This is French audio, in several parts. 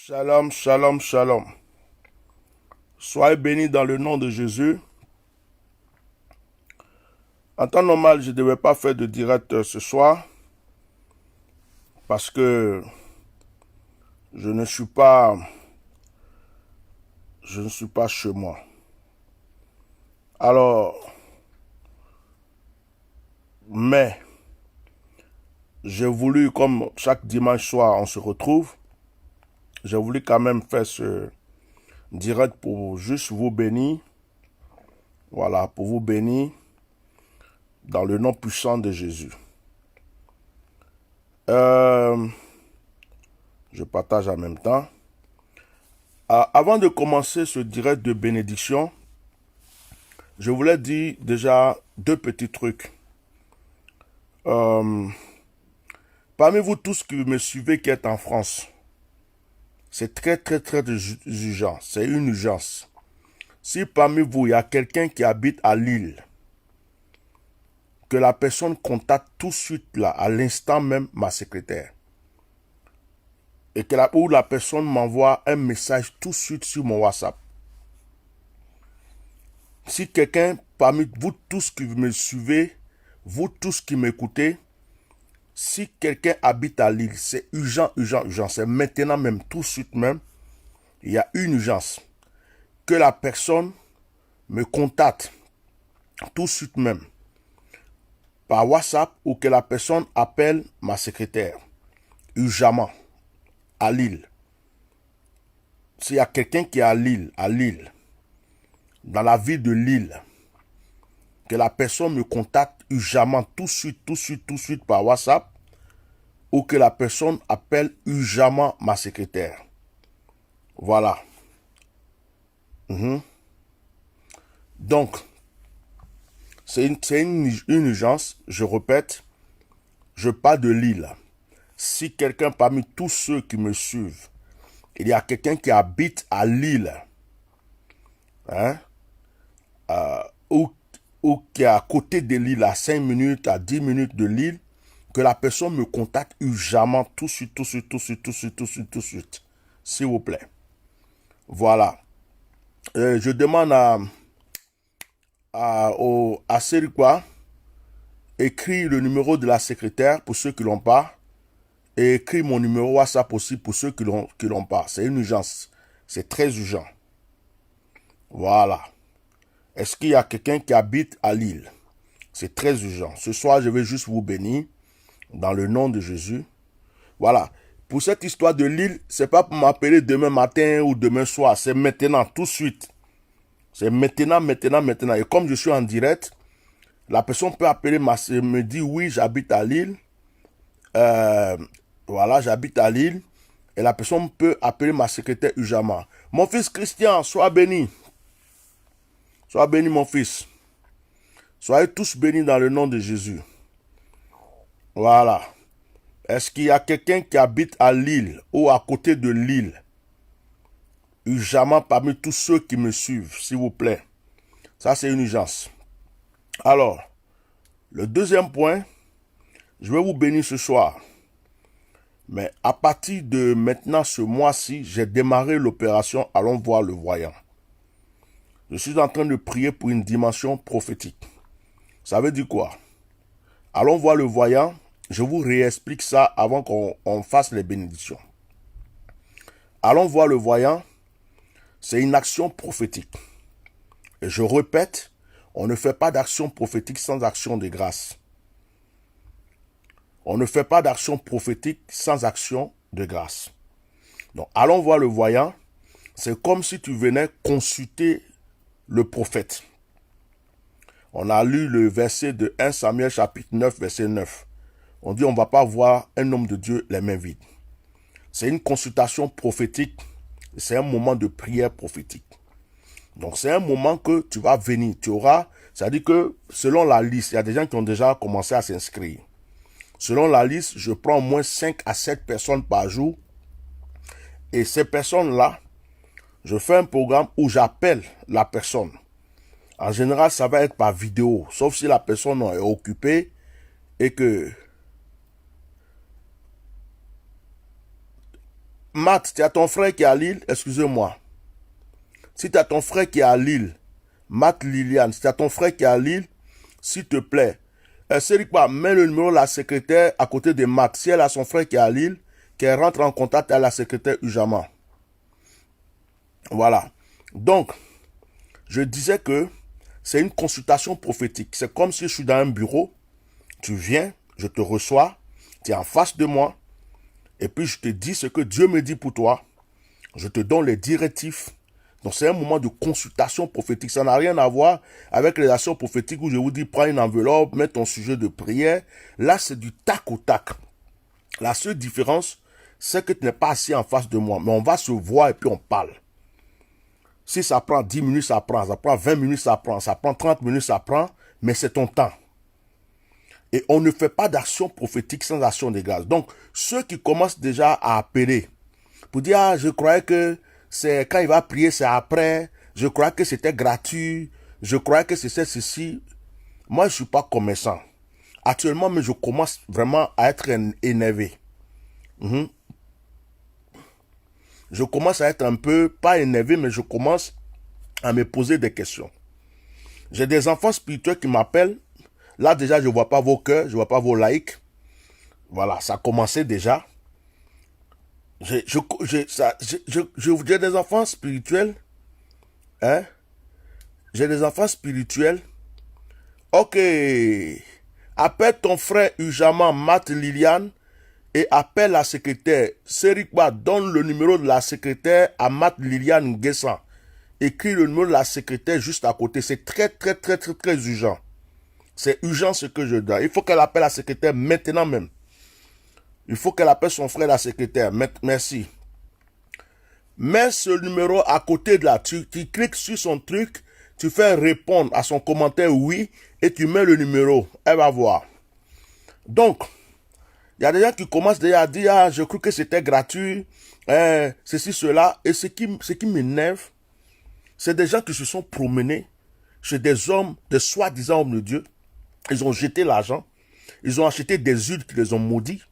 Shalom, shalom, shalom. Soyez bénis dans le nom de Jésus. En temps normal, je ne devais pas faire de direct ce soir parce que je ne suis pas chez moi. Alors, mais j'ai voulu, comme chaque dimanche soir on se retrouve, j'ai voulu quand même faire ce direct pour juste vous bénir. Voilà, pour vous bénir dans le nom puissant de Jésus. Je partage en même temps. Avant de commencer ce direct de bénédiction, je voulais dire déjà deux petits trucs. Parmi vous tous qui me suivez qui êtes en France, c'est très urgent. C'est une urgence. Si parmi vous, il y a quelqu'un qui habite à Lille, que la personne contacte tout de suite là, à l'instant même, ma secrétaire. Et que la personne m'envoie un message tout de suite sur mon WhatsApp. Si quelqu'un parmi vous tous qui me suivez, vous tous qui m'écoutez, si quelqu'un habite à Lille, c'est urgent. C'est maintenant même, tout de suite même, il y a une urgence. Que la personne me contacte tout de suite même par WhatsApp ou que la personne appelle ma secrétaire urgemment à Lille. S'il y a quelqu'un qui est à Lille, dans la ville de Lille, que la personne me contacte urgemment tout de suite par WhatsApp ou que la personne appelle urgemment ma secrétaire. Voilà. Donc, c'est une urgence, je répète, je parle de Lille. Si quelqu'un parmi tous ceux qui me suivent, il y a quelqu'un qui habite à Lille, ou qui est à côté de Lille, à 5 minutes, à 10 minutes de Lille, que la personne me contacte urgemment tout de suite. S'il vous plaît. Voilà. Je demande à Serikwa, écris le numéro de la secrétaire pour ceux qui l'ont pas, et écris mon numéro WhatsApp aussi pour ceux qui l'ont pas. C'est une urgence. C'est très urgent. Voilà. Est-ce qu'il y a quelqu'un qui habite à Lille? C'est très urgent. Ce soir, je vais juste vous bénir dans le nom de Jésus. Voilà. Pour cette histoire de Lille, c'est pas pour m'appeler demain matin ou demain soir. C'est maintenant, tout de suite. C'est maintenant. Et comme je suis en direct, la personne peut appeler, me dire oui, j'habite à Lille. Voilà, j'habite à Lille. Et la personne peut appeler ma secrétaire urgemment. Mon fils Christian, sois béni. Sois béni, mon fils. Soyez tous bénis dans le nom de Jésus. Voilà. Est-ce qu'il y a quelqu'un qui habite à Lille ou à côté de Lille? Urgemment parmi tous ceux qui me suivent, s'il vous plaît. Ça, c'est une urgence. Alors, le deuxième point, je vais vous bénir ce soir. Mais à partir de maintenant, ce mois-ci, j'ai démarré l'opération Allons voir le voyant. Je suis en train de prier pour une dimension prophétique. Ça veut dire quoi? Allons voir le voyant. Je vous réexplique ça avant qu'on fasse les bénédictions. Allons voir le voyant. C'est une action prophétique. Et je répète, on ne fait pas d'action prophétique sans action de grâce. On ne fait pas d'action prophétique sans action de grâce. Donc, allons voir le voyant. C'est comme si tu venais consulter le prophète. On a lu le verset de 1 Samuel chapitre 9, verset 9. On dit on ne va pas voir un homme de Dieu les mains vides. C'est une consultation prophétique. C'est un moment de prière prophétique. Donc c'est un moment que tu vas venir. Tu auras, c'est-à-dire que selon la liste, il y a des gens qui ont déjà commencé à s'inscrire. Selon la liste, je prends au moins 5 à 7 personnes par jour. Et ces personnes-là, je fais un programme où j'appelle la personne. En général, ça va être par vidéo, sauf si la personne est occupée et que Matt, tu as ton frère qui est à Lille, excusez-moi. Si tu as ton frère qui est à Lille, Matt Liliane, si tu as ton frère qui est à Lille, s'il te plaît, Serikba, mets le numéro de la secrétaire à côté de Matt. Si elle a son frère qui est à Lille, qu'elle rentre en contact avec la secrétaire Ujama. Voilà. Donc, je disais que c'est une consultation prophétique. C'est comme si je suis dans un bureau, tu viens, je te reçois, tu es en face de moi, et puis je te dis ce que Dieu me dit pour toi. Je te donne les directives. Donc c'est un moment de consultation prophétique. Ça n'a rien à voir avec les actions prophétiques où je vous dis prends une enveloppe, mets ton sujet de prière. Là c'est du tac au tac. La seule différence, c'est que tu n'es pas assis en face de moi. Mais on va se voir et puis on parle. Si ça prend 10 minutes, ça prend 20 minutes, ça prend 30 minutes, ça prend. Mais c'est ton temps. Et on ne fait pas d'action prophétique sans action de grâce. Donc, ceux qui commencent déjà à appeler, pour dire, ah, je croyais que c'est quand il va prier, c'est après, je croyais que c'était gratuit, je croyais que c'était ceci. Moi, je ne suis pas commerçant. Actuellement, mais je commence vraiment à être énervé. Je commence à être un peu, pas énervé, mais je commence à me poser des questions. J'ai des enfants spirituels qui m'appellent. Là, déjà, je ne vois pas vos cœurs, je ne vois pas vos likes. Voilà, ça a commencé déjà. J'ai des enfants spirituels. Hein? J'ai des enfants spirituels. Ok. Appelle ton frère Ujama, Matt Liliane, et appelle la secrétaire. Serikba, donne le numéro de la secrétaire à Matt Liliane Guessan. Écris le numéro de la secrétaire juste à côté. C'est très urgent. C'est urgent ce que je dois. Il faut qu'elle appelle la secrétaire maintenant même. Il faut qu'elle appelle son frère la secrétaire. Merci. Mets ce numéro à côté de là. Tu cliques sur son truc, tu fais répondre à son commentaire oui, et tu mets le numéro. Elle va voir. Donc, il y a des gens qui commencent déjà à dire, ah, je crois que c'était gratuit, ceci, cela. Et ce qui m'énerve, c'est des gens qui se sont promenés chez des hommes, des soi-disant hommes de Dieu. Ils ont jeté l'argent. Ils ont acheté des huiles qui les ont maudits.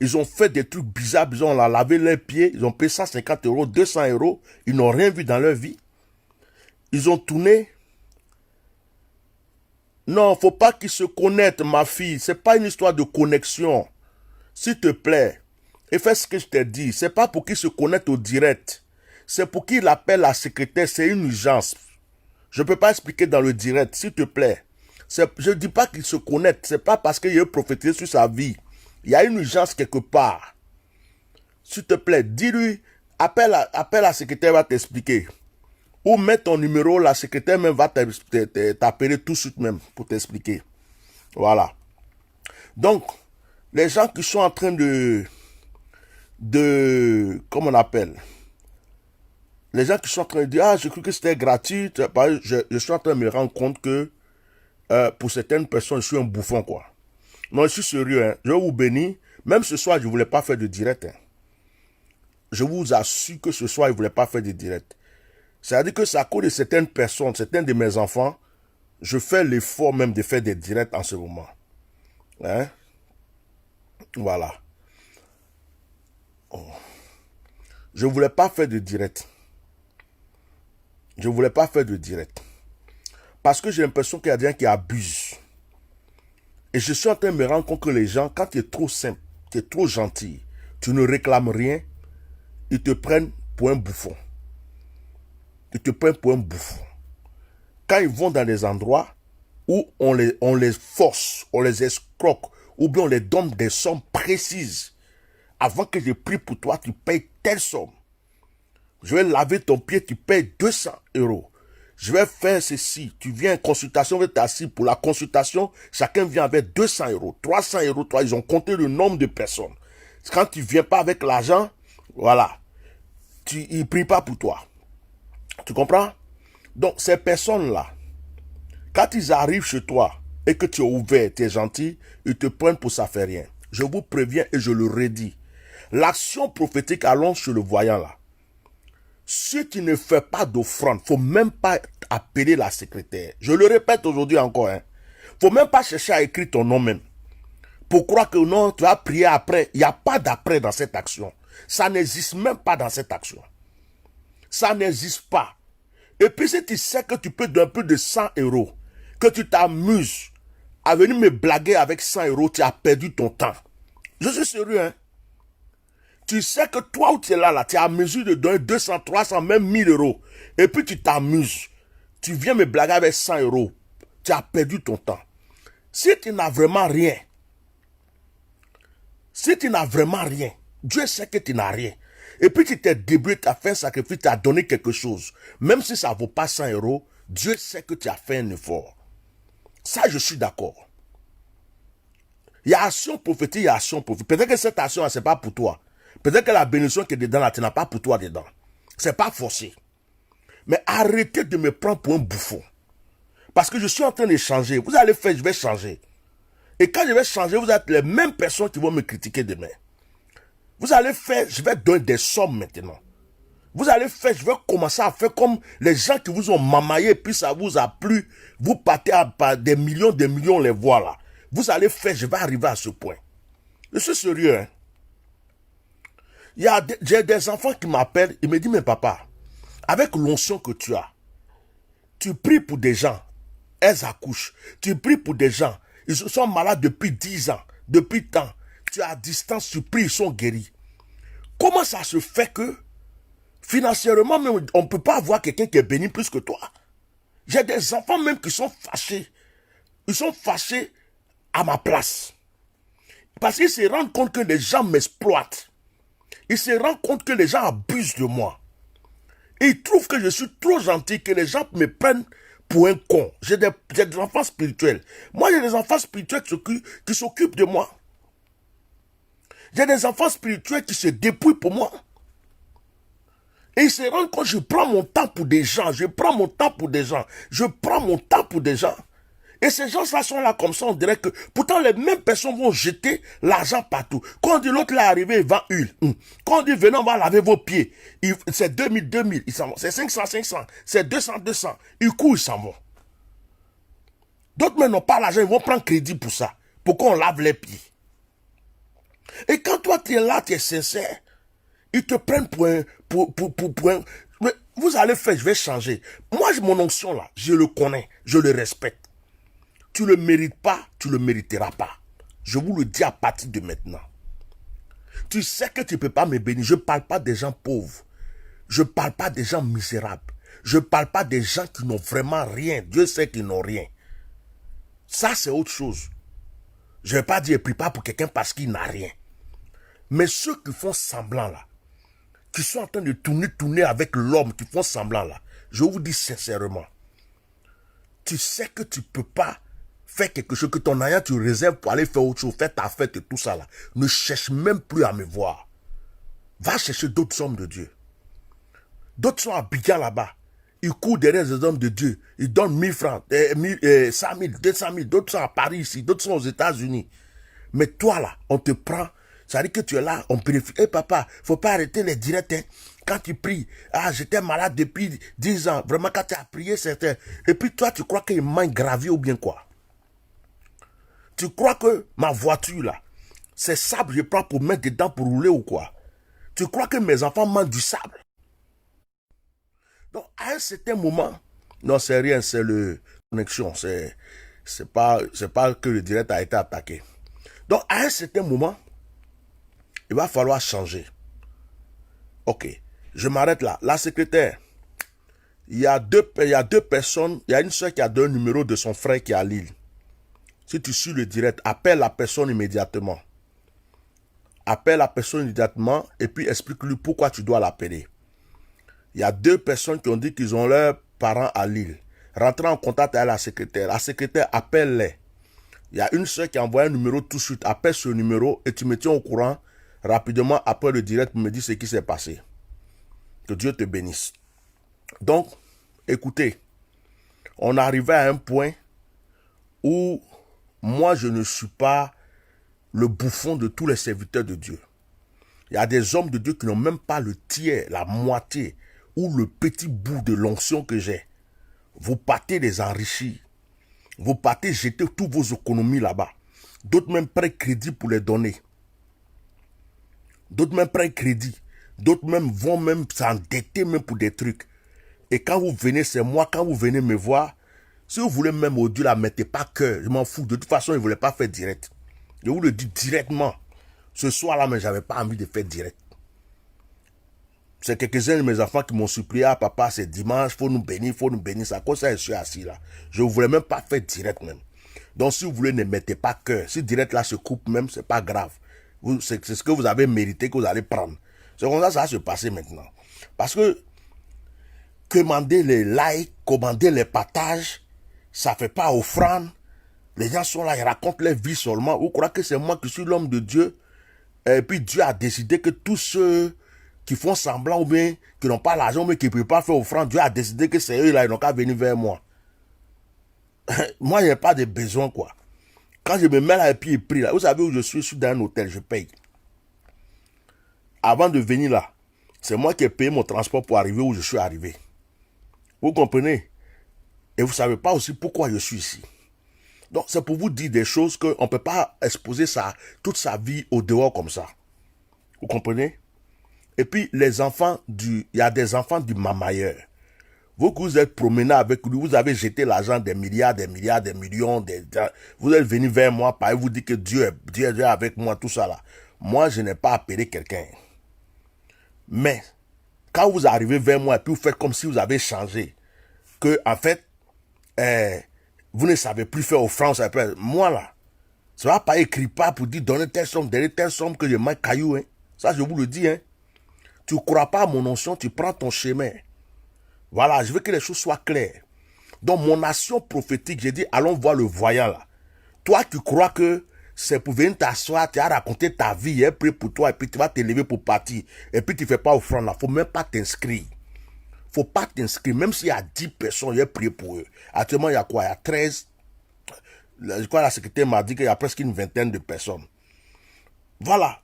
Ils ont fait des trucs bizarres. Ils ont lavé leurs pieds. Ils ont payé 150 €, 200 €. Ils n'ont rien vu dans leur vie. Ils ont tourné. Non, faut pas qu'ils se connectent, ma fille. C'est pas une histoire de connexion. S'il te plaît, et fais ce que je t'ai dit. C'est pas pour qu'ils se connectent au direct. C'est pour qu'ils appellent la secrétaire. C'est une urgence. Je peux pas expliquer dans le direct, s'il te plaît. Je ne dis pas qu'il se connecte. C'est pas parce qu'il y a eu prophétisé sur sa vie. Il y a une urgence quelque part. S'il te plaît, dis-lui, appelle la secrétaire, va t'expliquer. Ou mets ton numéro, la secrétaire même va t'appeler tout de suite même pour t'expliquer. Voilà. Donc, les gens qui sont en train comment on appelle? Les gens qui sont en train de dire, ah, je crois que c'était gratuit. Je suis en train de me rendre compte que pour certaines personnes, je suis un bouffon, quoi. Non, je suis sérieux, hein. Je vous bénis. Même ce soir, je ne voulais pas faire de direct. Hein. Je vous assure que ce soir, je ne voulais pas faire de direct. C'est-à-dire que c'est à cause de certaines personnes, certains de mes enfants, je fais l'effort même de faire des directs en ce moment. Hein? Voilà. Oh. Je ne voulais pas faire de direct. Je ne voulais pas faire de direct. Parce que j'ai l'impression qu'il y a des gens qui abusent. Et je suis en train de me rendre compte que les gens, quand tu es trop simple, tu es trop gentil, tu ne réclames rien, ils te prennent pour un bouffon. Ils te prennent pour un bouffon. Quand ils vont dans des endroits où on les force, on les escroque, ou bien on les donne des sommes précises, avant que je prie pour toi, tu payes telle somme. Je vais laver ton pied, tu payes 200 €. Je vais faire ceci. Tu viens en consultation, vous êtes assis pour la consultation. Chacun vient avec 200 €, 300 €. Toi, ils ont compté le nombre de personnes. Quand tu viens pas avec l'argent, voilà. Ils ne prient pas pour toi. Tu comprends? Donc, ces personnes-là, quand ils arrivent chez toi et que tu es ouvert, tu es gentil, ils te prennent pour ça fait rien. Je vous préviens et je le redis. L'action prophétique allonge chez le voyant là. Si tu ne fais pas d'offrande, il ne faut même pas appeler la secrétaire. Je le répète aujourd'hui encore. Il ne faut même pas chercher à écrire ton nom même. Pour croire que non, tu vas prier après. Il n'y a pas d'après dans cette action. Ça n'existe même pas dans cette action. Ça n'existe pas. Et puis si tu sais que tu peux donner plus de 100 euros, que tu t'amuses à venir me blaguer avec 100 euros, tu as perdu ton temps. Je suis sérieux, hein. Tu sais que toi où tu es là, tu as à mesure de donner 200, 300, même 1000 euros. Et puis tu t'amuses. Tu viens me blaguer avec 100 euros. Tu as perdu ton temps. Si tu n'as vraiment rien, Dieu sait que tu n'as rien. Et puis tu t'es débrouillé, tu as fait un sacrifice, tu as donné quelque chose. Même si ça ne vaut pas 100 euros, Dieu sait que tu as fait un effort. Ça, je suis d'accord. Il y a action prophétique, il y a action prophétique. Peut-être que cette action, ce n'est pas pour toi. Peut-être que la bénédiction qui est dedans, là, tu n'as pas pour toi dedans. Ce n'est pas forcé. Mais arrêtez de me prendre pour un bouffon. Parce que je suis en train de changer. Vous allez faire, je vais changer. Et quand je vais changer, vous êtes les mêmes personnes qui vont me critiquer demain. Vous allez faire, je vais donner des sommes maintenant. Vous allez faire, je vais commencer à faire comme les gens qui vous ont mamaillé, puis ça vous a plu. Vous partez à des millions les voir là. Vous allez faire, je vais arriver à ce point. Je suis sérieux, hein. J'ai des enfants qui m'appellent, ils me disent, mais papa, avec l'onction que tu as, tu pries pour des gens, elles accouchent. Tu pries pour des gens, ils sont malades depuis 10 ans, depuis tant. Tu es à distance, tu pries, ils sont guéris. Comment ça se fait que, financièrement, même, on ne peut pas avoir quelqu'un qui est béni plus que toi? J'ai des enfants même qui sont fâchés. Ils sont fâchés à ma place. Parce qu'ils se rendent compte que les gens m'exploitent. Ils se rendent compte que les gens abusent de moi. Et ils trouvent que je suis trop gentil, que les gens me prennent pour un con. J'ai des enfants spirituels. Moi, j'ai des enfants spirituels qui s'occupent de moi. J'ai des enfants spirituels qui se dépouillent pour moi. Et ils se rendent compte que je prends mon temps pour des gens. Et ces gens-là sont là comme ça, on dirait que... Pourtant, les mêmes personnes vont jeter l'argent partout. Quand on dit l'autre là est arrivé, il vend huile. Quand on dit venez, on va laver vos pieds. C'est 2000, ils s'en vont. C'est 500, c'est 200. Ils courent, ils s'en vont. D'autres même n'ont pas l'argent, ils vont prendre crédit pour ça. Pour qu'on lave les pieds. Et quand toi, tu es là, tu es sincère, ils te prennent pour un... Mais vous allez faire, je vais changer. Moi, mon onction là, je le connais, je le respecte. Tu ne le mérites pas, tu ne le mériteras pas. Je vous le dis à partir de maintenant. Tu sais que tu ne peux pas me bénir. Je ne parle pas des gens pauvres. Je ne parle pas des gens misérables. Je ne parle pas des gens qui n'ont vraiment rien. Dieu sait qu'ils n'ont rien. Ça, c'est autre chose. Je ne vais pas dire, prie pas pour quelqu'un parce qu'il n'a rien. Mais ceux qui font semblant là, qui sont en train de tourner avec l'homme, qui font semblant là, je vous dis sincèrement, tu sais que tu ne peux pas faire quelque chose, que ton argent tu réserves pour aller faire autre chose, faire ta fête et tout ça là. Ne cherche même plus à me voir. Va chercher d'autres hommes de Dieu. D'autres sont à Abidjan là-bas. Ils courent derrière les hommes de Dieu. Ils donnent 1000 francs, 100 000, 200 000. D'autres sont à Paris ici, d'autres sont aux États-Unis. Mais toi là, on te prend. Ça veut dire que tu es là, on prie. Hé papa, faut pas arrêter les directs. Hein. Quand tu pries, j'étais malade depuis 10 ans. Vraiment, quand tu as prié, c'était... Et puis toi, tu crois qu'il manque gravier ou bien quoi? Tu crois que ma voiture là, c'est sable, je prends pour mettre dedans pour rouler ou quoi? Tu crois que mes enfants mangent du sable? Donc, à un certain moment, non, c'est rien, c'est le connexion, c'est pas que le direct a été attaqué. Donc, à un certain moment, il va falloir changer. Ok, je m'arrête là. La secrétaire, il y a deux personnes, il y a une soeur qui a donné un numéro de son frère qui est à Lille. Si tu suis le direct, appelle la personne immédiatement. Appelle la personne immédiatement et puis explique-lui pourquoi tu dois l'appeler. Il y a 2 personnes qui ont dit qu'ils ont leurs parents à Lille. Rentrez en contact avec la secrétaire. La secrétaire, appelle-les. Il y a une soeur qui a envoyé un numéro tout de suite. Appelle ce numéro et tu me tiens au courant rapidement après le direct pour me dire ce qui s'est passé. Que Dieu te bénisse. Donc, écoutez, on arrivait à un point où moi, je ne suis pas le bouffon de tous les serviteurs de Dieu. Il y a des hommes de Dieu qui n'ont même pas le tiers, la moitié ou le petit bout de l'onction que j'ai. Vous partez les enrichir. Vous partez jeter toutes vos économies là-bas. D'autres même prennent crédit pour les donner. D'autres même prennent crédit. D'autres même vont même s'endetter même pour des trucs. Et quand vous venez, c'est moi, quand vous venez me voir, si vous voulez même au Dieu, là, mettez pas cœur. Je m'en fous. De toute façon, ils ne voulaient pas faire direct. Je vous le dis directement. Ce soir-là, mais j'avais pas envie de faire direct. C'est quelques-uns de mes enfants qui m'ont supplié, ah papa, c'est dimanche, faut nous bénir, c'est à cause ça je suis assis là. Je ne voulais même pas faire direct même. Donc si vous voulez, ne mettez pas cœur. Si direct là se coupe même, c'est pas grave. C'est ce que vous avez mérité que vous allez prendre. C'est comme ça va se passer maintenant. Parce que commander les likes, commander les partages, ça fait pas offrande. Les gens sont là, ils racontent leur vie seulement. Vous croyez que c'est moi qui suis l'homme de Dieu? Et puis Dieu a décidé que tous ceux qui font semblant ou bien qui n'ont pas l'argent mais qui ne peuvent pas faire offrande, Dieu a décidé que c'est eux là, ils n'ont qu'à venir vers moi. Moi, il n'y a pas de besoin quoi. Quand je me mets là et puis il prie là, vous savez où je suis dans un hôtel, je paye. Avant de venir là, c'est moi qui ai payé mon transport pour arriver où je suis arrivé. Vous comprenez? Et vous ne savez pas aussi pourquoi je suis ici. Donc c'est pour vous dire des choses qu'on ne peut pas exposer toute sa vie au dehors comme ça. Vous comprenez? Et puis les enfants il y a des enfants du mamailleur. Vous que vous êtes promené avec lui, vous avez jeté l'argent des milliards, des millions, vous êtes venu vers moi, par vous dites que Dieu est avec moi, tout ça là. Moi, je n'ai pas appelé quelqu'un. Mais, quand vous arrivez vers moi et puis vous faites comme si vous avez changé, que en fait, vous ne savez plus faire offrande, moi là, ça va pas écrit pas pour dire donner telle somme que je manque caillou, hein. Ça je vous le dis, hein. Tu ne crois pas à mon notion, tu prends ton chemin. Voilà, je veux que les choses soient claires. Donc mon action prophétique, j'ai dit, allons voir le voyant là. Toi, tu crois que c'est pour venir t'asseoir, tu as raconté ta vie, il est prêt pour toi, et puis tu vas te lever pour partir. Et puis tu ne fais pas offrande là, il ne faut même pas t'inscrire. Faut pas t'inscrire, même s'il y a 10 personnes, il est prêt pour eux. Actuellement, il y a quoi? Il y a 13. Je crois que la secrétaire m'a dit qu'il y a presque une vingtaine de personnes. Voilà.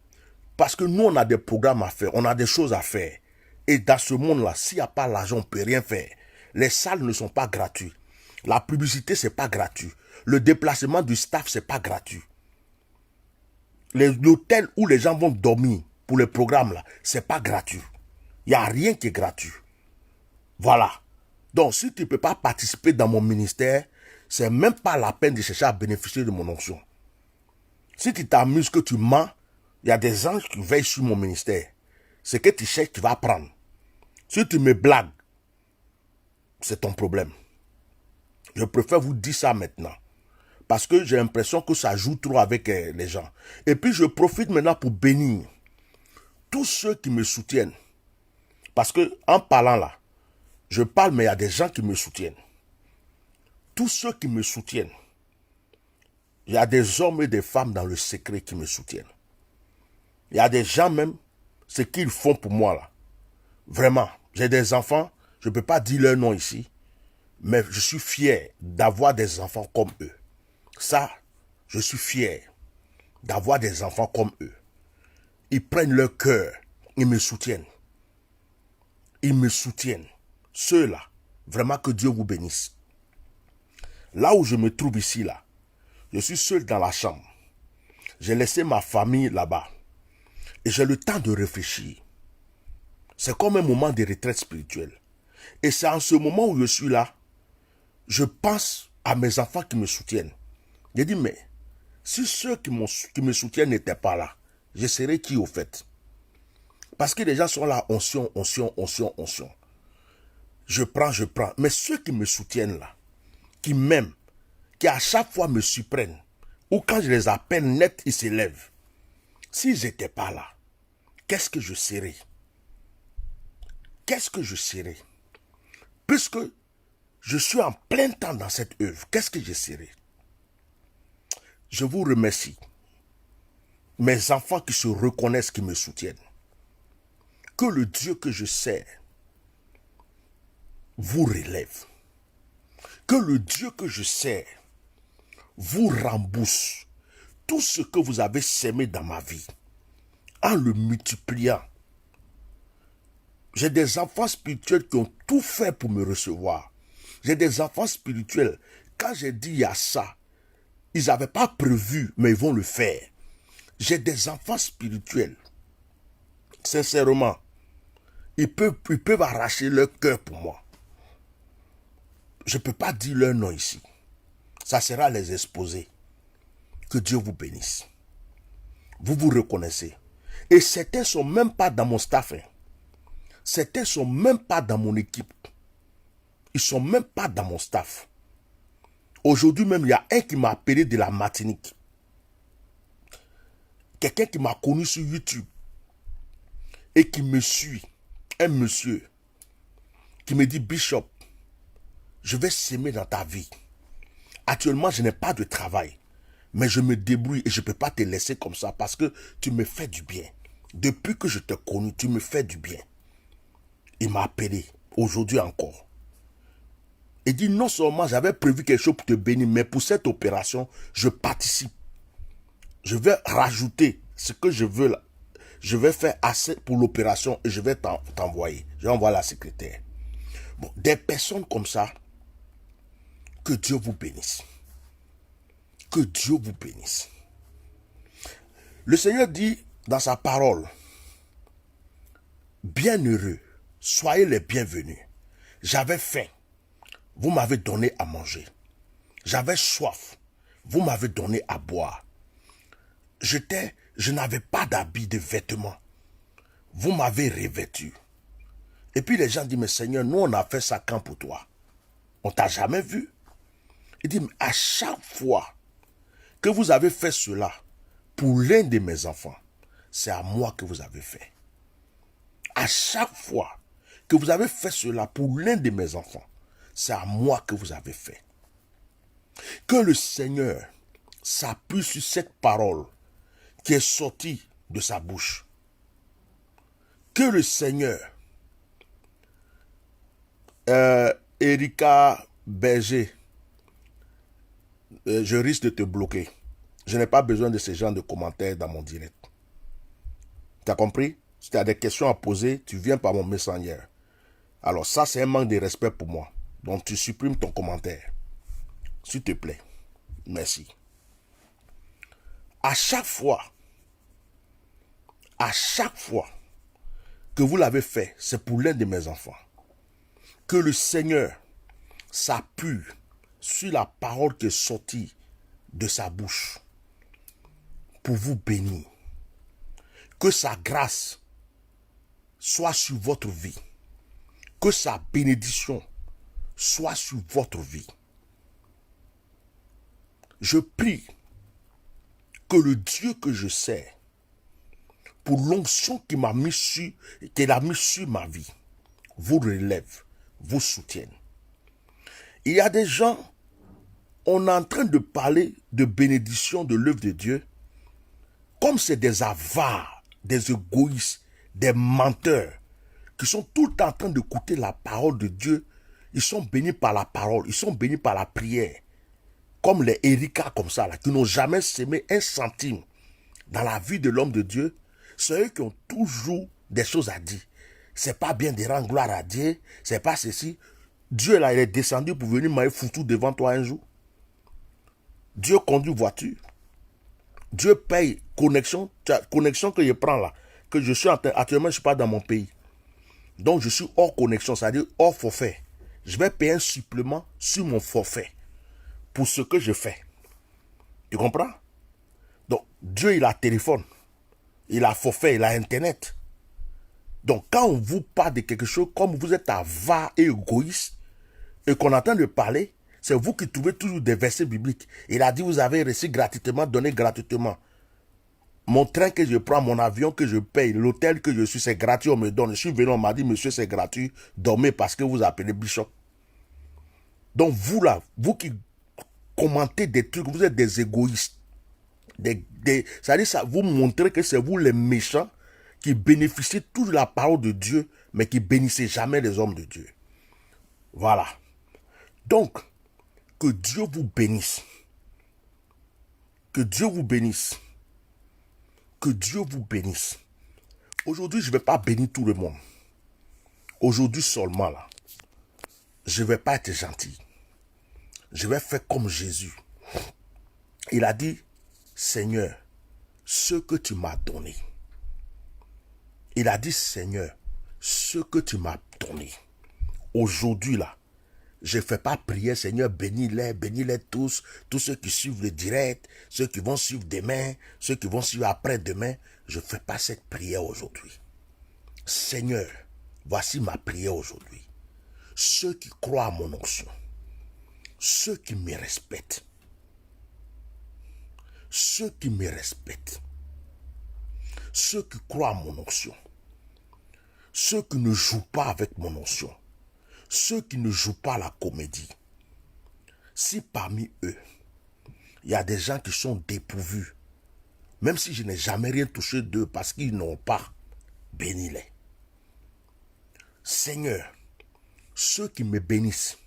Parce que nous, on a des programmes à faire, on a des choses à faire. Et dans ce monde-là, s'il n'y a pas l'argent, on ne peut rien faire. Les salles ne sont pas gratuites. La publicité, ce n'est pas gratuit. Le déplacement du staff, ce n'est pas gratuit. L'hôtel où les gens vont dormir pour le programme, là, ce n'est pas gratuit. Il n'y a rien qui est gratuit. Voilà. Donc, si tu ne peux pas participer dans mon ministère, ce n'est même pas la peine de chercher à bénéficier de mon onction. Si tu t'amuses, que tu mens, il y a des anges qui veillent sur mon ministère. Ce que tu cherches, tu vas prendre. Si tu me blagues, c'est ton problème. Je préfère vous dire ça maintenant. Parce que j'ai l'impression que ça joue trop avec les gens. Et puis je profite maintenant pour bénir tous ceux qui me soutiennent. Parce que en parlant là, je parle mais il y a des gens qui me soutiennent. Tous ceux qui me soutiennent. Il y a des hommes et des femmes dans le secret qui me soutiennent. Il y a des gens même, ce qu'ils font pour moi là. Vraiment, j'ai des enfants, je ne peux pas dire leur nom ici, mais je suis fier d'avoir des enfants comme eux. Ça, je suis fier d'avoir des enfants comme eux. Ils prennent leur cœur, ils me soutiennent. Ils me soutiennent. Ceux-là, vraiment que Dieu vous bénisse. Là où je me trouve ici, là, je suis seul dans la chambre. J'ai laissé ma famille là-bas. Et j'ai le temps de réfléchir. C'est comme un moment de retraite spirituelle. Et c'est en ce moment où je suis là, je pense à mes enfants qui me soutiennent. J'ai dit, mais si ceux qui me soutiennent n'étaient pas là, je serais qui au fait? Parce que les gens sont là, onction. Je prends. Mais ceux qui me soutiennent là, qui m'aiment, qui à chaque fois me surprennent, ou quand je les appelle net, ils s'élèvent. S'ils n'étaient pas là, qu'est-ce que je serais? Qu'est-ce que je serais? Puisque je suis en plein temps dans cette œuvre, qu'est-ce que je serais? Je vous remercie. Mes enfants qui se reconnaissent, qui me soutiennent. Que le Dieu que je sers vous relève. Que le Dieu que je sers vous rembourse tout ce que vous avez sémé dans ma vie en le multipliant. J'ai des enfants spirituels qui ont tout fait pour me recevoir. J'ai des enfants spirituels, quand j'ai dit il y a ça, ils n'avaient pas prévu, mais ils vont le faire. J'ai des enfants spirituels Sincèrement, ils peuvent arracher leur cœur pour moi. Je ne peux pas dire leur nom ici. Ça sera à les exposer. Que Dieu vous bénisse. Vous vous reconnaissez. Et certains ne sont même pas dans mon staff. Certains ne sont même pas dans mon équipe. Ils ne sont même pas dans mon staff. Aujourd'hui même, il y a un qui m'a appelé de la Martinique. Quelqu'un qui m'a connu sur YouTube et qui me suit. Un monsieur qui me dit, Bishop, je vais s'aimer dans ta vie. Actuellement, je n'ai pas de travail. Mais je me débrouille et je ne peux pas te laisser comme ça parce que tu me fais du bien. Depuis que je t'ai connu, tu me fais du bien. Il m'a appelé, aujourd'hui encore. Il dit, non seulement j'avais prévu quelque chose pour te bénir, mais pour cette opération, je participe. Je vais rajouter ce que je veux là. Je vais faire assez pour l'opération et je vais t'envoyer. Je vais envoyer la secrétaire. Bon, des personnes comme ça, que Dieu vous bénisse. Que Dieu vous bénisse. Le Seigneur dit dans sa parole, bienheureux, soyez les bienvenus. J'avais faim, vous m'avez donné à manger. J'avais soif, vous m'avez donné à boire. Je n'avais pas d'habit, de vêtements. Vous m'avez revêtu. Et puis les gens disent, mais Seigneur, nous on a fait ça quand pour toi? On t'a jamais vu. Il dit, mais à chaque fois que vous avez fait cela pour l'un de mes enfants, c'est à moi que vous avez fait. À chaque fois que vous avez fait cela pour l'un de mes enfants, c'est à moi que vous avez fait. Que le Seigneur s'appuie sur cette parole qui est sortie de sa bouche. Que le Seigneur, Erika Berger, je risque de te bloquer. Je n'ai pas besoin de ce genre de commentaires dans mon direct. Tu as compris? Si tu as des questions à poser, tu viens par mon messenger. Alors ça, c'est un manque de respect pour moi. Donc tu supprimes ton commentaire. S'il te plaît. Merci. À chaque fois que vous l'avez fait, c'est pour l'un de mes enfants. Que le Seigneur s'appuie sur la parole qui est sortie de sa bouche pour vous bénir. Que sa grâce soit sur votre vie. Que sa bénédiction soit sur votre vie. Je prie que le Dieu que je sers, pour l'onction qu'il a mis sur ma vie, vous relève, vous soutienne. Il y a des gens, on est en train de parler de bénédiction de l'œuvre de Dieu, comme c'est des avares, des égoïstes, des menteurs, qui sont tout le temps en train d'écouter la parole de Dieu. Ils sont bénis par la parole, ils sont bénis par la prière. Comme les Erika comme ça, là, qui n'ont jamais sémé un centime dans la vie de l'homme de Dieu. C'est eux qui ont toujours des choses à dire. C'est pas bien de rendre gloire à Dieu, c'est pas ceci. Dieu là, il est descendu pour venir m'aller foutu devant toi un jour. Dieu conduit voiture. Dieu paye connexion. Connexion que je prends là, que je suis actuellement, je ne suis pas dans mon pays. Donc je suis hors connexion, c'est-à-dire hors forfait. Je vais payer un supplément sur mon forfait pour ce que je fais. Tu comprends? Donc Dieu, il a téléphone, il a forfait, il a internet. Donc quand on vous parle de quelque chose, comme vous êtes avare et égoïste, et qu'on entend de parler, c'est vous qui trouvez toujours des versets bibliques. Il a dit, vous avez reçu gratuitement, donné gratuitement. Mon train que je prends, mon avion que je paye, l'hôtel que je suis, c'est gratuit, on me donne. Je suis venu, on m'a dit, monsieur, c'est gratuit, dormez parce que vous appelez Bishop. Donc vous là, vous qui commentez des trucs, vous êtes des égoïstes. C'est-à-dire ça, vous montrez que c'est vous les méchants qui bénéficiez toujours de la parole de Dieu, mais qui bénissez jamais les hommes de Dieu. Voilà. Donc, que Dieu vous bénisse. Que Dieu vous bénisse. Que Dieu vous bénisse. Aujourd'hui, je ne vais pas bénir tout le monde. Aujourd'hui seulement, là, je ne vais pas être gentil. Je vais faire comme Jésus. Il a dit, Seigneur, ce que tu m'as donné, Il a dit, Seigneur, ce que tu m'as donné, aujourd'hui là, je ne fais pas prier, Seigneur, bénis-les tous ceux qui suivent le direct, ceux qui vont suivre demain, ceux qui vont suivre après-demain. Je ne fais pas cette prière aujourd'hui. Seigneur, voici ma prière aujourd'hui. Ceux qui croient à mon onction, ceux qui me respectent, ceux qui me respectent, ceux qui croient à mon onction, ceux qui ne jouent pas avec mon onction, ceux qui ne jouent pas la comédie. Si parmi eux, il y a des gens qui sont dépourvus, même si je n'ai jamais rien touché d'eux parce qu'ils n'ont pas, bénis-les. Seigneur, ceux qui me bénissent,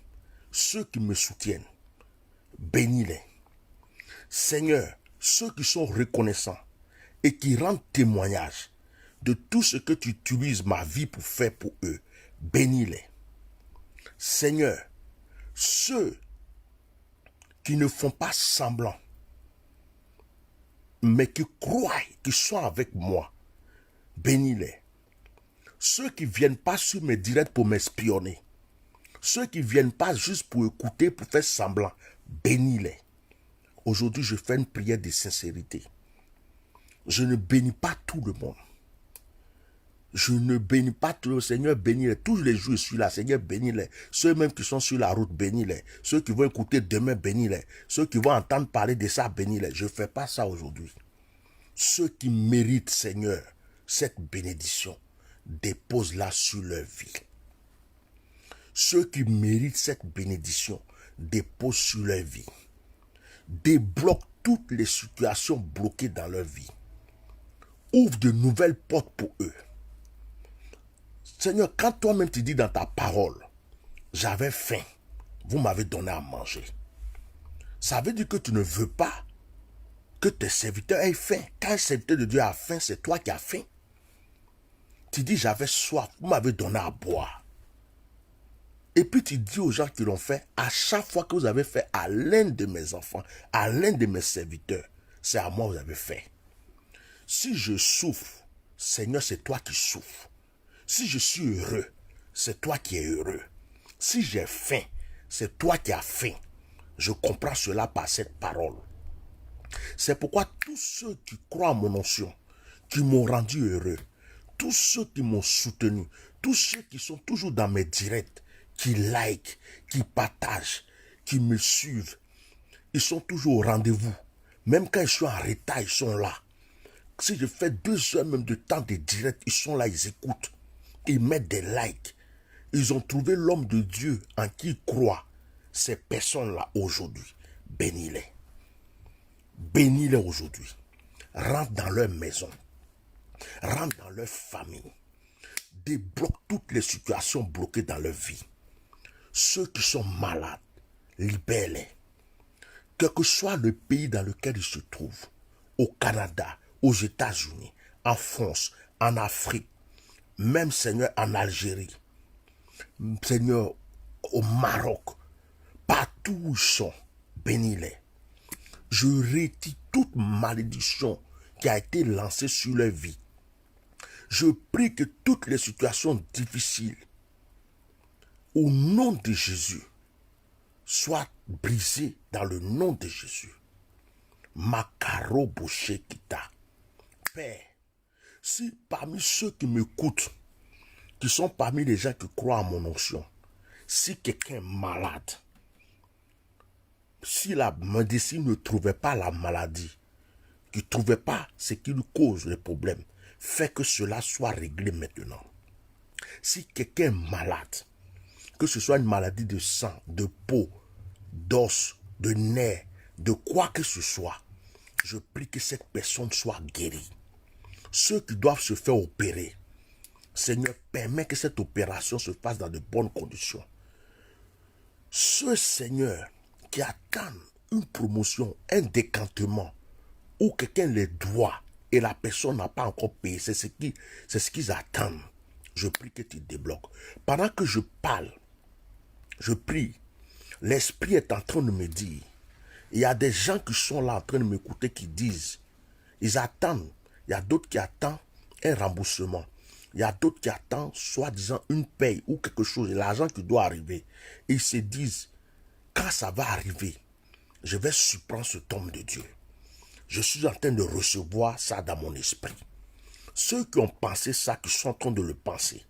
ceux qui me soutiennent, bénis-les. Seigneur, ceux qui sont reconnaissants et qui rendent témoignage de tout ce que tu utilises ma vie pour faire pour eux, bénis-les. Seigneur, ceux qui ne font pas semblant, mais qui croient, qui sont avec moi, bénis-les. Ceux qui ne viennent pas sur mes directs pour m'espionner, ceux qui ne viennent pas juste pour écouter, pour faire semblant, bénis-les. Aujourd'hui, je fais une prière de sincérité. Je ne bénis pas tout le monde. Je ne bénis pas tout le monde. Seigneur, bénis-les. Tous les jours, je suis là. Seigneur, bénis-les. Ceux même qui sont sur la route, bénis-les. Ceux qui vont écouter demain, bénis-les. Ceux qui vont entendre parler de ça, bénis-les. Je ne fais pas ça aujourd'hui. Ceux qui méritent, Seigneur, cette bénédiction, dépose-la sur leur vie. Ceux qui méritent cette bénédiction, dépose sur leur vie. Débloque toutes les situations bloquées dans leur vie. Ouvre de nouvelles portes pour eux. Seigneur, quand toi-même tu dis dans ta parole, j'avais faim, vous m'avez donné à manger. Ça veut dire que tu ne veux pas que tes serviteurs aient faim. Quand un serviteur de Dieu a faim, c'est toi qui as faim. Tu dis, j'avais soif, vous m'avez donné à boire. Et puis tu dis aux gens qui l'ont fait, à chaque fois que vous avez fait à l'un de mes enfants, à l'un de mes serviteurs, c'est à moi que vous avez fait. Si je souffre, Seigneur, c'est toi qui souffres. Si je suis heureux, c'est toi qui es heureux. Si j'ai faim, c'est toi qui as faim. Je comprends cela par cette parole. C'est pourquoi tous ceux qui croient à mon onction, qui m'ont rendu heureux, tous ceux qui m'ont soutenu, tous ceux qui sont toujours dans mes directs, qui like, qui partagent, qui me suivent, ils sont toujours au rendez-vous. Même quand je suis en retard, ils sont là. Si je fais 2 heures même de temps de direct, ils sont là, ils écoutent. Ils mettent des likes. Ils ont trouvé l'homme de Dieu en qui ils croient. Ces personnes-là aujourd'hui, bénis-les. Bénis-les aujourd'hui. Rentre dans leur maison. Rentre dans leur famille. Débloque toutes les situations bloquées dans leur vie. Ceux qui sont malades, libère-les. Quel que soit le pays dans lequel ils se trouvent, au Canada, aux États-Unis, en France, en Afrique, même Seigneur en Algérie, Seigneur au Maroc, partout où ils sont, bénis-les. Je retire toute malédiction qui a été lancée sur leur vie. Je prie que toutes les situations difficiles, au nom de Jésus, soient brisées dans le nom de Jésus. Makaro Boshekita. Père, si parmi ceux qui m'écoutent, qui sont parmi les gens qui croient à mon onction, si quelqu'un est malade, si la médecine ne trouvait pas la maladie, qui ne trouvait pas ce qui lui cause le problème, fais que cela soit réglé maintenant. Si quelqu'un est malade, que ce soit une maladie de sang, de peau, d'os, de nerfs, de quoi que ce soit, je prie que cette personne soit guérie. Ceux qui doivent se faire opérer, Seigneur, permets que cette opération se fasse dans de bonnes conditions. Ceux, Seigneur, qui attendent une promotion, un décantement, ou quelqu'un les doit et la personne n'a pas encore payé, c'est ce qu'ils attendent. Je prie que tu débloques. Pendant que je parle, je prie, l'Esprit est en train de me dire, il y a des gens qui sont là en train de m'écouter qui disent, ils attendent, il y a d'autres qui attendent un remboursement. Il y a d'autres qui attendent, soi-disant, une paye ou quelque chose, l'argent qui doit arriver. Et ils se disent, quand ça va arriver, je vais surprendre cet homme de Dieu. Je suis en train de recevoir ça dans mon esprit. Ceux qui ont pensé ça, qui sont en train de le penser,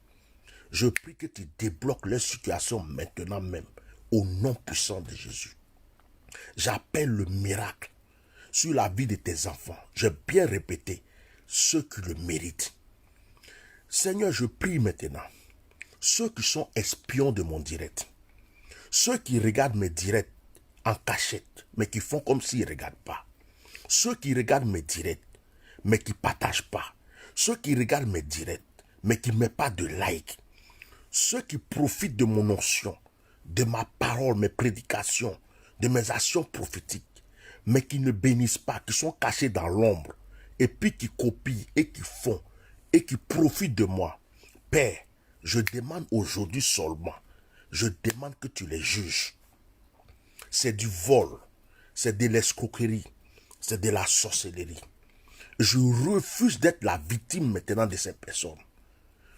je prie que tu débloques leur situation maintenant même, au nom puissant de Jésus. J'appelle le miracle sur la vie de tes enfants. J'ai bien répété, ceux qui le méritent. Seigneur, je prie maintenant, ceux qui sont espions de mon direct, ceux qui regardent mes directs en cachette, mais qui font comme s'ils ne regardent pas, ceux qui regardent mes directs, mais qui ne partagent pas, ceux qui regardent mes directs, mais qui ne mettent pas de like, ceux qui profitent de mon onction, de ma parole, mes prédications, de mes actions prophétiques, mais qui ne bénissent pas, qui sont cachés dans l'ombre, et puis qui copient et qui font, et qui profitent de moi. Père, je demande aujourd'hui seulement, je demande que tu les juges. C'est du vol, c'est de l'escroquerie, c'est de la sorcellerie. Je refuse d'être la victime maintenant de ces personnes.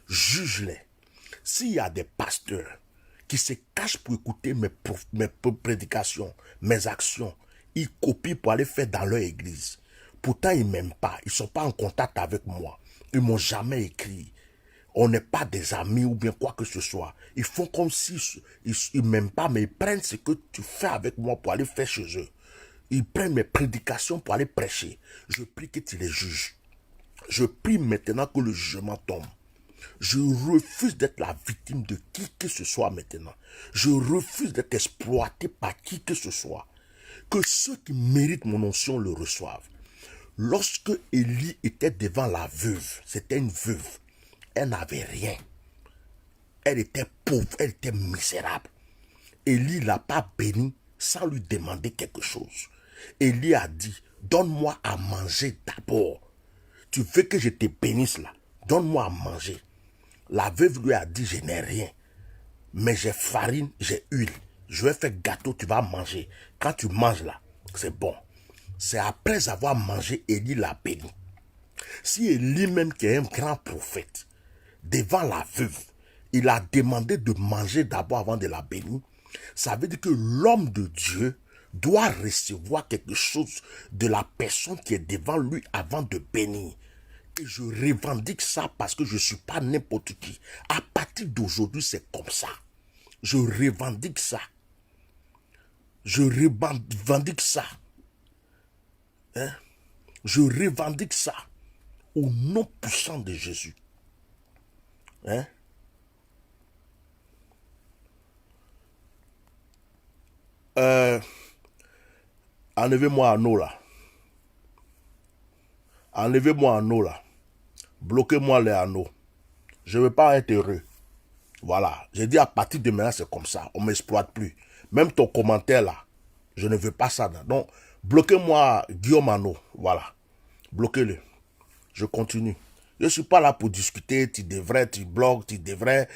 Juge-les. S'il y a des pasteurs qui se cachent pour écouter mes prédications, mes actions, ils copient pour aller faire dans leur église. Pourtant, ils ne m'aiment pas. Ils ne sont pas en contact avec moi. Ils ne m'ont jamais écrit. On n'est pas des amis ou bien quoi que ce soit. Ils font comme si ils ne m'aiment pas, mais ils prennent ce que tu fais avec moi pour aller faire chez eux. Ils prennent mes prédications pour aller prêcher. Je prie que tu les juges. Je prie maintenant que le jugement tombe. Je refuse d'être la victime de qui que ce soit maintenant. Je refuse d'être exploité par qui que ce soit. Que ceux qui méritent mon onction le reçoivent. Lorsque Élie était devant la veuve, c'était une veuve. Elle n'avait rien. Elle était pauvre, elle était misérable. Élie ne l'a pas béni sans lui demander quelque chose. Élie a dit, donne-moi à manger d'abord. Tu veux que je te bénisse là? Donne-moi à manger. La veuve lui a dit, je n'ai rien. Mais j'ai farine, j'ai huile. Je vais faire gâteau, tu vas manger. Quand tu manges là, c'est bon. C'est après avoir mangé, Élie l'a béni. Si Élie même qui est un grand prophète, devant la veuve, il a demandé de manger d'abord avant de la bénir, ça veut dire que l'homme de Dieu doit recevoir quelque chose de la personne qui est devant lui avant de bénir. Et je revendique ça parce que je ne suis pas n'importe qui. À partir d'aujourd'hui, c'est comme ça. Je revendique ça. Je revendique ça. Hein? Je revendique ça. Au nom puissant de Jésus. Hein? Enlevez-moi Anneau là. Enlevez-moi Anneau là. Bloquez-moi les anneaux. Je ne veux pas être heureux. Voilà. J'ai dit à partir de maintenant, c'est comme ça. On ne m'exploite plus. Même ton commentaire là, je ne veux pas ça. Donc, bloquez-moi Guillaume Anneau. Voilà. Bloquez-le. Je continue. Je ne suis pas là pour discuter. Tu devrais, tu bloques, tu devrais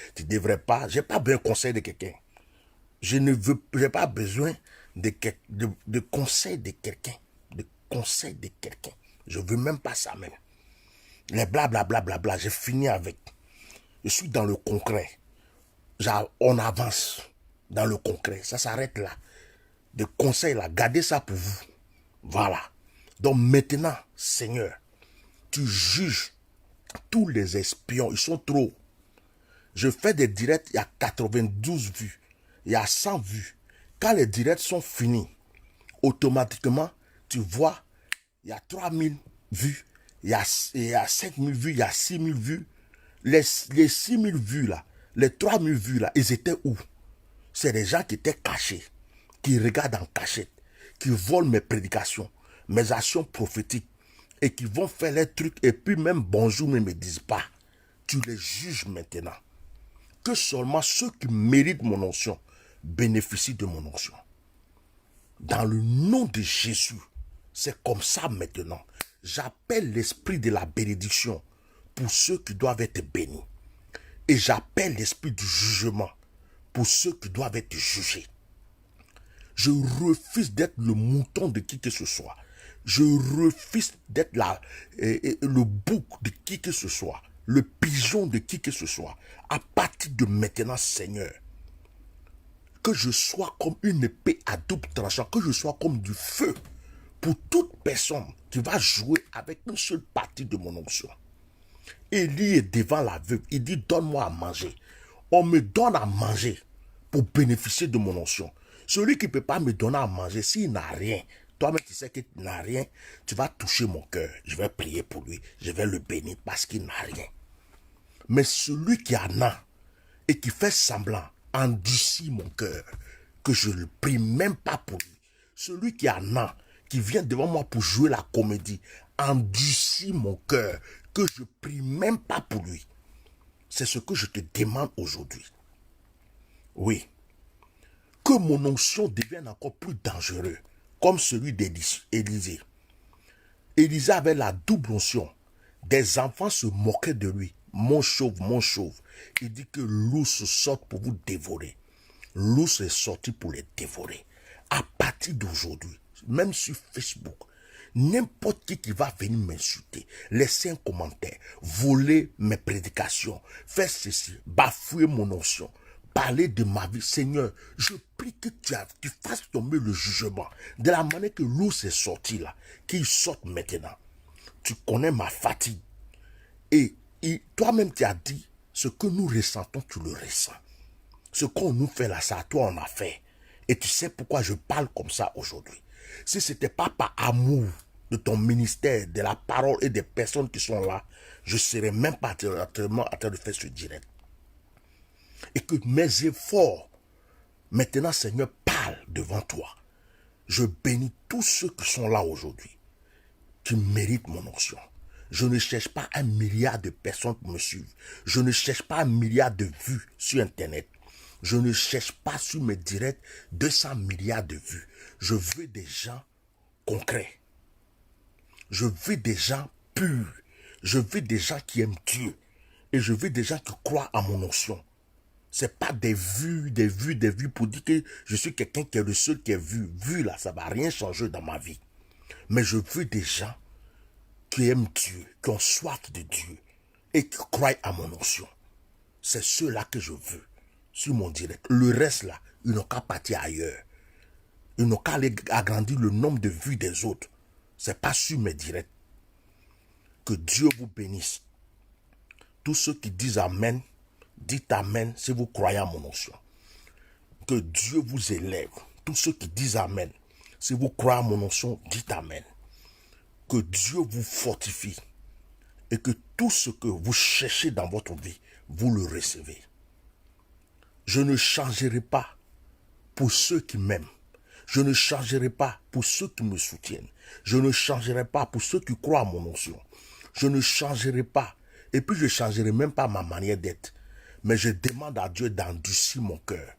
pas. Je n'ai pas besoin de conseil de quelqu'un. Je n'ai pas besoin de conseil de quelqu'un. De conseil de quelqu'un. Je ne veux même pas ça même. Les blablabla, j'ai fini avec. Je suis dans le concret. On avance dans le concret. Ça s'arrête là. Des conseils là, gardez ça pour vous. Voilà. Donc maintenant, Seigneur, tu juges tous les espions. Ils sont trop. Je fais des directs, il y a 92 vues. Il y a 100 vues. Quand les directs sont finis, automatiquement, tu vois, il y a 3000 vues. Il y a 5000 vues, il y a 6000 vues. Les 6000 vues là, les 3000 vues là, ils étaient où? C'est des gens qui étaient cachés, qui regardent en cachette, qui volent mes prédications, mes actions prophétiques, et qui vont faire les trucs, et puis même bonjour ne me disent pas. Tu les juges maintenant. Que seulement ceux qui méritent mon onction bénéficient de mon onction. Dans le nom de Jésus, c'est comme ça maintenant. J'appelle l'esprit de la bénédiction pour ceux qui doivent être bénis. Et j'appelle l'esprit du jugement pour ceux qui doivent être jugés. Je refuse d'être le mouton de qui que ce soit. Je refuse d'être le bouc de qui que ce soit. le pigeon de qui que ce soit. À partir de maintenant, Seigneur, que je sois comme une épée à double tranchant, que je sois comme du feu pour toute personne qui va jouer avec une seule partie de mon onction. Élie est devant la veuve, il dit donne-moi à manger. On me donne à manger pour bénéficier de mon onction. Celui qui ne peut pas me donner à manger, s'il n'a rien, toi-même tu sais qu'il n'a rien, tu vas toucher mon cœur. Je vais prier pour lui, je vais le bénir parce qu'il n'a rien. Mais celui qui en a et qui fait semblant endurcit mon cœur, que je ne prie même pas pour lui. Celui qui en a, qui vient devant moi pour jouer la comédie, endurcit mon cœur, que je prie même pas pour lui. C'est ce que je te demande aujourd'hui. Oui. Que mon onction devienne encore plus dangereux, comme celui d'Élisée. Élisée avait la double onction. Des enfants se moquaient de lui. Mon chauve, mon chauve. Il dit que l'ours sortent pour vous dévorer. L'ours est sorti pour les dévorer. À partir d'aujourd'hui, même sur Facebook, n'importe qui va venir m'insulter, laisser un commentaire, voler mes prédications, faire ceci, bafouer mon onction, parler de ma vie, Seigneur, je prie que tu fasses tomber le jugement de la manière que l'ours est sorti là, qu'il sorte maintenant. Tu connais ma fatigue. Et toi-même tu as dit, ce que nous ressentons, tu le ressens. Ce qu'on nous fait là, ça, toi on a fait. Et tu sais pourquoi je parle comme ça aujourd'hui. Si ce n'était pas par amour de ton ministère, de la parole et des personnes qui sont là, je ne serais même pas actuellement en train de faire ce direct. Et que mes efforts, maintenant Seigneur, parlent devant toi. Je bénis tous ceux qui sont là aujourd'hui, qui méritent mon onction. Je ne cherche pas 1 milliard de personnes pour me suivre. Je ne cherche pas 1 milliard de vues sur Internet. Je ne cherche pas sur mes directs 200 milliards de vues. Je veux des gens concrets. Je veux des gens purs. Je veux des gens qui aiment Dieu. Et je veux des gens qui croient à mon onction. C'est pas des vues pour dire que je suis quelqu'un qui est le seul qui est vu. Vu là, ça va rien changer dans ma vie. Mais je veux des gens qui aiment Dieu, qui ont soif de Dieu et qui croient à mon onction. C'est ceux-là que je veux sur mon direct. Le reste là, ils n'ont qu'à partir ailleurs. Ils n'ont qu'à aller agrandir le nombre de vues des autres. C'est pas sur mes directs. Que Dieu vous bénisse. Tous ceux qui disent Amen, dites Amen si vous croyez à mon onction. Que Dieu vous élève. Tous ceux qui disent Amen, si vous croyez à mon onction, dites Amen. Que Dieu vous fortifie. Et que tout ce que vous cherchez dans votre vie, vous le recevez. Je ne changerai pas pour ceux qui m'aiment. Je ne changerai pas pour ceux qui me soutiennent. Je ne changerai pas pour ceux qui croient à mon onction. Je ne changerai pas. Et puis je ne changerai même pas ma manière d'être. Mais je demande à Dieu d'endurcir mon cœur.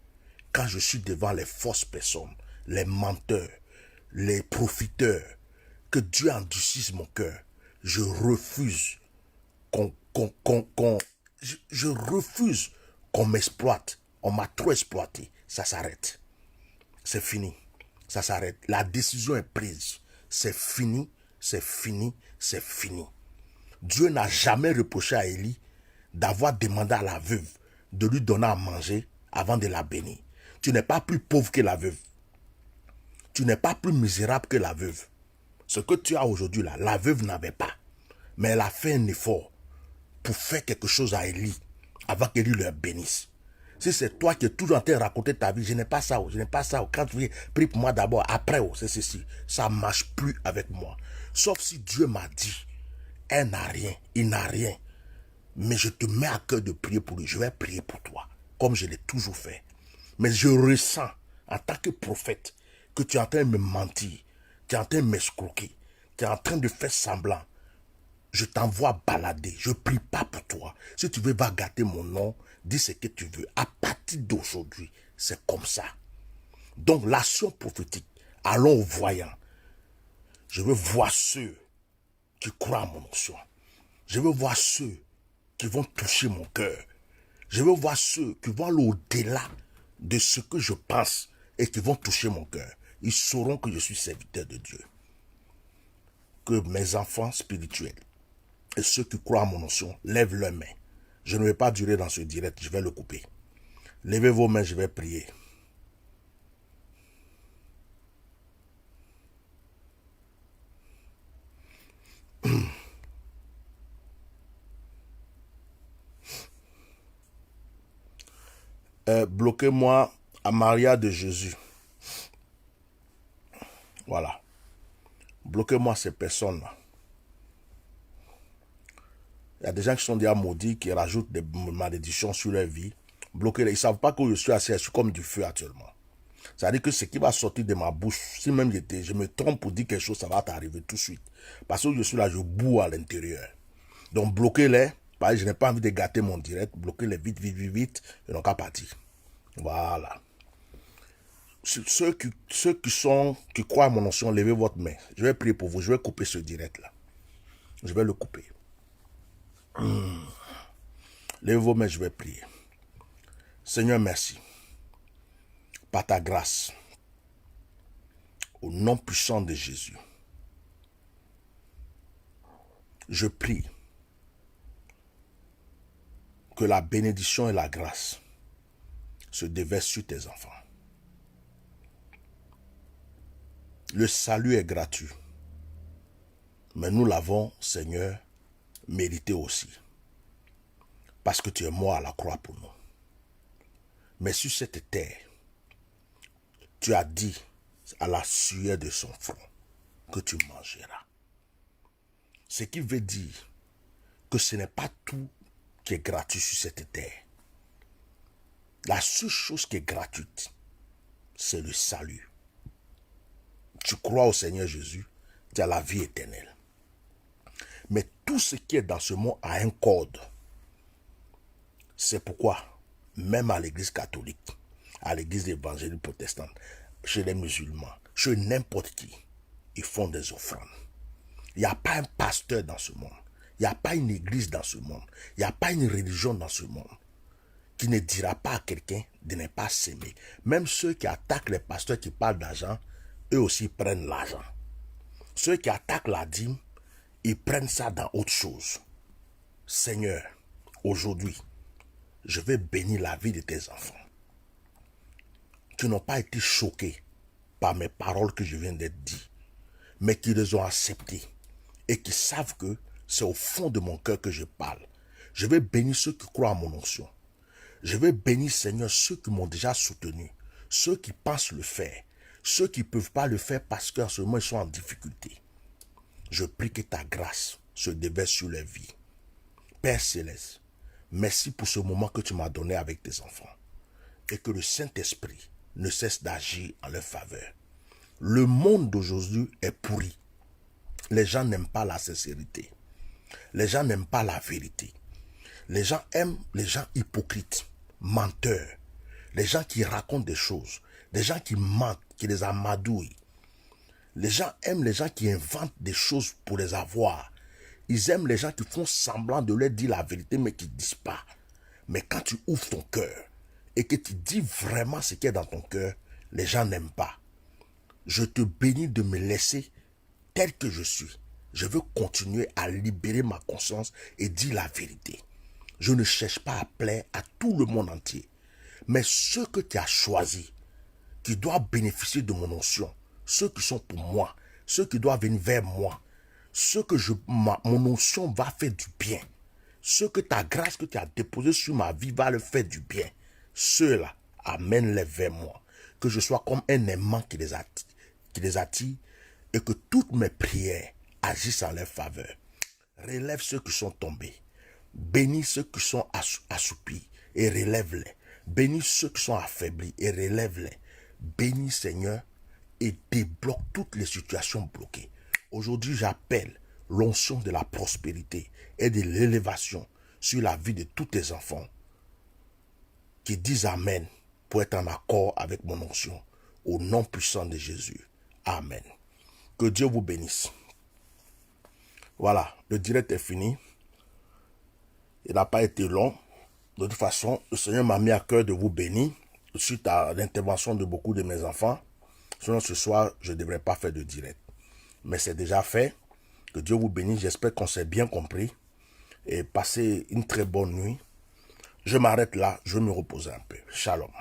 Quand je suis devant les fausses personnes, les menteurs, les profiteurs, que Dieu endurcisse mon cœur. Je refuse je refuse qu'on m'exploite. On m'a trop exploité. Ça s'arrête. C'est fini. Ça s'arrête. La décision est prise. C'est fini, c'est fini, c'est fini. Dieu n'a jamais reproché à Élie d'avoir demandé à la veuve de lui donner à manger avant de la bénir. Tu n'es pas plus pauvre que la veuve. Tu n'es pas plus misérable que la veuve. Ce que tu as aujourd'hui là, la veuve n'avait pas. Mais elle a fait un effort pour faire quelque chose à Élie avant qu'Élie le bénisse. Si c'est toi qui es toujours en train de raconter ta vie, je n'ai pas ça, je n'ai pas ça. Quand tu viens, prie pour moi d'abord, après, c'est ceci. Ça ne marche plus avec moi. Sauf si Dieu m'a dit, elle n'a rien, il n'a rien. Mais je te mets à cœur de prier pour lui. Je vais prier pour toi, comme je l'ai toujours fait. Mais je ressens, en tant que prophète, que tu es en train de me mentir, tu es en train de m'escroquer, tu es en train de faire semblant. Je t'envoie balader. Je ne prie pas pour toi. Si tu veux, va gâter mon nom. Dis ce que tu veux. À partir d'aujourd'hui, c'est comme ça. Donc, l'action prophétique, allons au voyant. Je veux voir ceux qui croient à mon onction. Je veux voir ceux qui vont toucher mon cœur. Je veux voir ceux qui vont aller au-delà de ce que je pense et qui vont toucher mon cœur. Ils sauront que je suis serviteur de Dieu. Que mes enfants spirituels, Et ceux qui croient à mon onction, lèvent leurs mains. Je ne vais pas durer dans ce direct, je vais le couper. Levez vos mains, je vais prier. Bloquez-moi à Maria de Jésus. Voilà. Bloquez-moi ces personnes-là. Il y a des gens qui sont déjà maudits, qui rajoutent des malédictions sur leur vie. Bloquez-les. Ils ne savent pas que je suis assis, je suis comme du feu actuellement. C'est-à-dire que ce qui va sortir de ma bouche, si même je me trompe pour dire quelque chose, ça va t'arriver tout de suite. Parce que je suis là, je boue à l'intérieur. Donc bloquez-les. Pareil, je n'ai pas envie de gâter mon direct. Bloquez-les vite, vite, vite, vite. Ils n'ont qu'à partir. Voilà. Ceux qui croient à mon onction, levez votre main. Je vais prier pour vous. Je vais couper ce direct-là. Je vais le couper. Levez vos mains, je vais prier. Seigneur, merci. Par ta grâce, au nom puissant de Jésus, je prie que la bénédiction et la grâce se déversent sur tes enfants. Le salut est gratuit, mais nous l'avons, Seigneur, mérité aussi, parce que tu es mort à la croix pour nous. Mais sur cette terre, tu as dit à la sueur de son front que tu mangeras. Ce qui veut dire que ce n'est pas tout qui est gratuit sur cette terre. La seule chose qui est gratuite, c'est le salut. Tu crois au Seigneur Jésus, tu as la vie éternelle. Mais tout ce qui est dans ce monde a un code. C'est pourquoi, même à l'église catholique, à l'église évangélique protestante, chez les musulmans, chez n'importe qui, ils font des offrandes. Il n'y a pas un pasteur dans ce monde. Il n'y a pas une église dans ce monde. Il n'y a pas une religion dans ce monde qui ne dira pas à quelqu'un de ne pas s'aimer. Même ceux qui attaquent les pasteurs qui parlent d'argent, eux aussi prennent l'argent. Ceux qui attaquent la dîme, ils prennent ça dans autre chose. Seigneur, aujourd'hui, je vais bénir la vie de tes enfants qui n'ont pas été choqués par mes paroles que je viens d'être dites, mais qui les ont acceptées et qui savent que c'est au fond de mon cœur que je parle. Je vais bénir ceux qui croient à mon onction. Je vais bénir, Seigneur, ceux qui m'ont déjà soutenu, ceux qui pensent le faire, ceux qui ne peuvent pas le faire parce qu'en ce moment ils sont en difficulté. Je prie que ta grâce se déverse sur leur vie. Père Céleste, merci pour ce moment que tu m'as donné avec tes enfants et que le Saint-Esprit ne cesse d'agir en leur faveur. Le monde d'aujourd'hui est pourri. Les gens n'aiment pas la sincérité. Les gens n'aiment pas la vérité. Les gens aiment les gens hypocrites, menteurs, les gens qui racontent des choses, les gens qui mentent, qui les amadouillent. Les gens aiment les gens qui inventent des choses pour les avoir. Ils aiment les gens qui font semblant de leur dire la vérité mais qui ne disent pas. Mais quand tu ouvres ton cœur et que tu dis vraiment ce qui est dans ton cœur, les gens n'aiment pas. Je te bénis de me laisser tel que je suis. Je veux continuer à libérer ma conscience et dire la vérité. Je ne cherche pas à plaire à tout le monde entier. Mais ceux que tu as choisis, qui doivent bénéficier de mon onction, ceux qui sont pour moi, ceux qui doivent venir vers moi, ceux que mon onction va faire du bien, ceux que ta grâce que tu as déposée sur ma vie va leur faire du bien, ceux-là, amène-les vers moi. Que je sois comme un aimant qui les attire et que toutes mes prières agissent en leur faveur. Relève ceux qui sont tombés. Bénis ceux qui sont assoupis et relève-les. Bénis ceux qui sont affaiblis et relève-les. Bénis, Seigneur, et débloque toutes les situations bloquées. Aujourd'hui, j'appelle l'onction de la prospérité et de l'élévation sur la vie de tous tes enfants qui disent Amen pour être en accord avec mon onction. Au nom puissant de Jésus. Amen. Que Dieu vous bénisse. Voilà, le direct est fini. Il n'a pas été long. De toute façon, le Seigneur m'a mis à cœur de vous bénir suite à l'intervention de beaucoup de mes enfants. Sinon, ce soir, je ne devrais pas faire de direct. Mais c'est déjà fait. Que Dieu vous bénisse. J'espère qu'on s'est bien compris. et passez une très bonne nuit. Je m'arrête là, je vais me reposer un peu. Shalom.